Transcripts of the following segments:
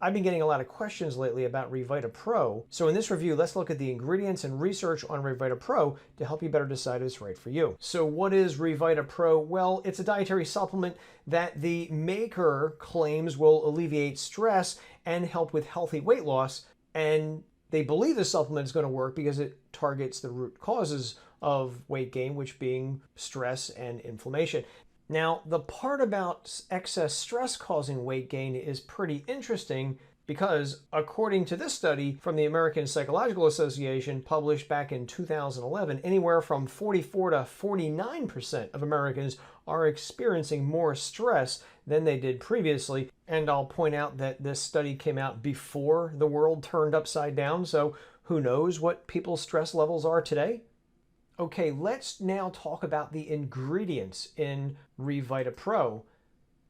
I've been getting a lot of questions lately about Revita Pro, so in this review, let's look at the ingredients and research on Revita Pro to help you better decide if it's right for you. So what is Revita Pro? Well, it's a dietary supplement that the maker claims will alleviate stress and help with healthy weight loss, and they believe the supplement is going to work because it targets the root causes of weight gain, which being stress and inflammation. Now, the part about excess stress causing weight gain is pretty interesting because according to this study from the American Psychological Association published back in 2011, anywhere from 44 to 49% of Americans are experiencing more stress than they did previously. And I'll point out that this study came out before the world turned upside down, so who knows what people's stress levels are today? Okay, let's now talk about the ingredients in Revita Pro.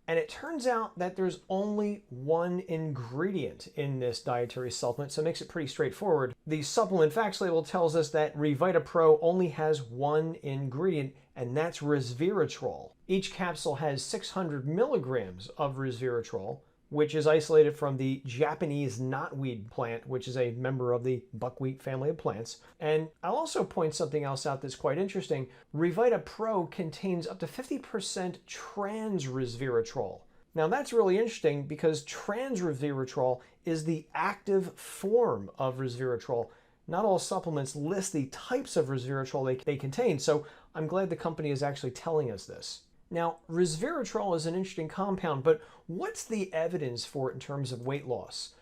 And it turns out that there's only one ingredient in this dietary supplement, so it makes it pretty straightforward. The supplement facts label tells us that Revita Pro only has one ingredient, and that's resveratrol. Each capsule has 600 milligrams of resveratrol, which is isolated from the Japanese knotweed plant, which is a member of the buckwheat family of plants. And I'll also point something else out that's quite interesting. Revita Pro contains up to 50% trans resveratrol. Now that's really interesting because trans resveratrol is the active form of resveratrol. Not all supplements list the types of resveratrol they contain, so I'm glad the company is actually telling us this. Now, resveratrol is an interesting compound, but what's the evidence for it in terms of weight loss?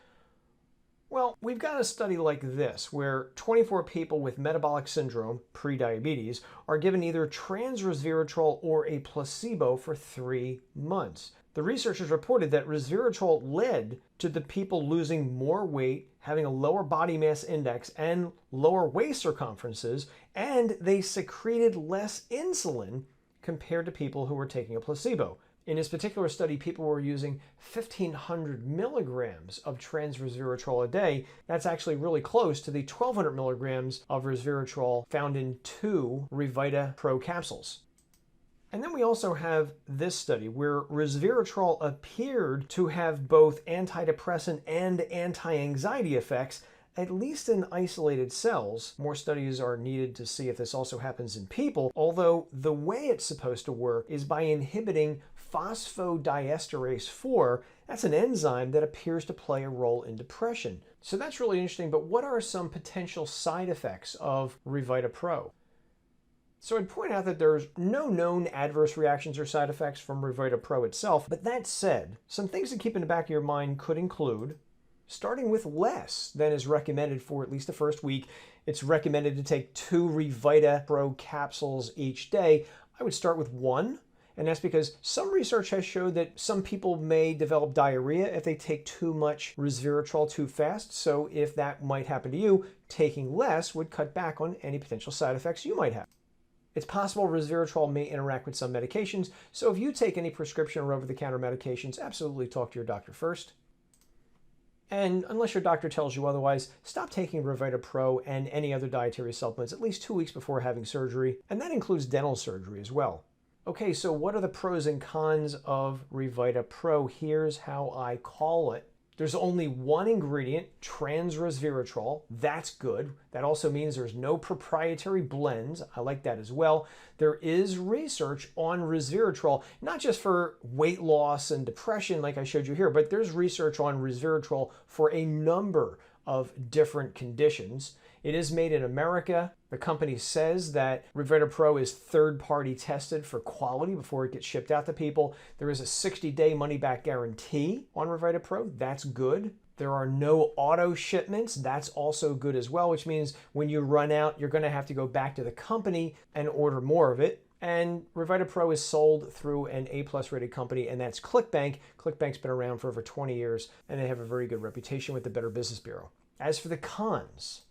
Well, we've got a study like this, where 24 people with metabolic syndrome, pre-diabetes, are given either trans resveratrol or a placebo for 3 months. The researchers reported that resveratrol led to the people losing more weight, having a lower body mass index, and lower waist circumferences, and they secreted less insulin compared to people who were taking a placebo. In this particular study, people were using 1,500 milligrams of trans resveratrol a day. That's actually really close to the 1,200 milligrams of resveratrol found in 2 Revita Pro capsules. And then we also have this study where resveratrol appeared to have both antidepressant and anti-anxiety effects, at least in isolated cells. More studies are needed to see if this also happens in people, although the way it's supposed to work is by inhibiting phosphodiesterase 4. That's an enzyme that appears to play a role in depression. So that's really interesting, but what are some potential side effects of Revita Pro? So I'd point out that there's no known adverse reactions or side effects from Revita Pro itself, but that said, some things to keep in the back of your mind could include starting with less than is recommended for at least the first week. It's recommended to take 2 Revita Pro capsules each day. I would start with 1, and that's because some research has showed that some people may develop diarrhea if they take too much resveratrol too fast. So if that might happen to you, taking less would cut back on any potential side effects you might have. It's possible resveratrol may interact with some medications, so if you take any prescription or over-the-counter medications, absolutely talk to your doctor first. And unless your doctor tells you otherwise, stop taking Revita Pro and any other dietary supplements at least 2 weeks before having surgery, and that includes dental surgery as well. Okay, so what are the pros and cons of Revita Pro? Here's how I call it. There's only one ingredient, trans resveratrol. That's good. That also means there's no proprietary blends. I like that as well. There is research on resveratrol, not just for weight loss and depression like I showed you here, but there's research on resveratrol for a number of different conditions. It is made in America. The company says that Revita Pro is third-party tested for quality before it gets shipped out to people. There is a 60-day money-back guarantee on Revita Pro. That's good. There are no auto shipments. That's also good as well, which means when you run out, you're going to have to go back to the company and order more of it. And Revita Pro is sold through an A+ rated company, and that's ClickBank. ClickBank's been around for over 20 years, and they have a very good reputation with the Better Business Bureau. As for the cons,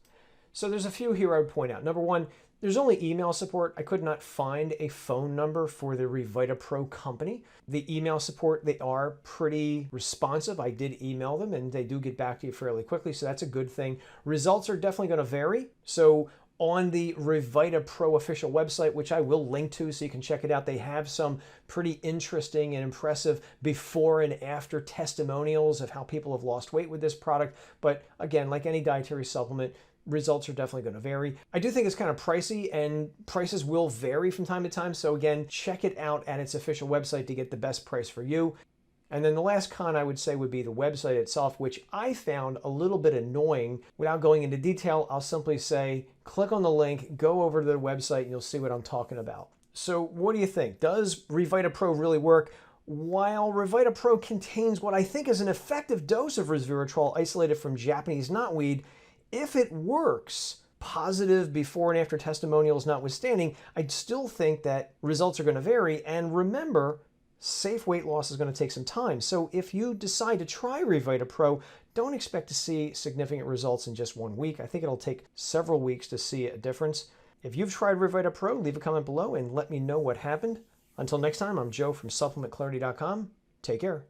so there's a few here I would point out. Number one, there's only email support. I could not find a phone number for the Revita Pro company. The email support, they are pretty responsive. I did email them and they do get back to you fairly quickly, so that's a good thing. Results are definitely going to vary. So On the Revita Pro official website, which I will link to so you can check it out, they have some pretty interesting and impressive before and after testimonials of how people have lost weight with this product. But again, like any dietary supplement, results are definitely going to vary. I do think it's kind of pricey, and prices will vary from time to time. So again, check it out at its official website to get the best price for you. And then the last con I would say would be the website itself, which I found a little bit annoying. Without going into detail, I'll simply say, click on the link, go over to the website, and you'll see what I'm talking about. So what do you think? Does Revita Pro really work? While Revita Pro contains what I think is an effective dose of resveratrol isolated from Japanese knotweed, if it works, positive before and after testimonials notwithstanding, I still think that results are going to vary. And remember, safe weight loss is going to take some time. So if you decide to try Revita Pro, don't expect to see significant results in just 1 week. I think it'll take several weeks to see a difference. If you've tried Revita Pro, leave a comment below and let me know what happened. Until next time, I'm Joe from supplementclarity.com. Take care.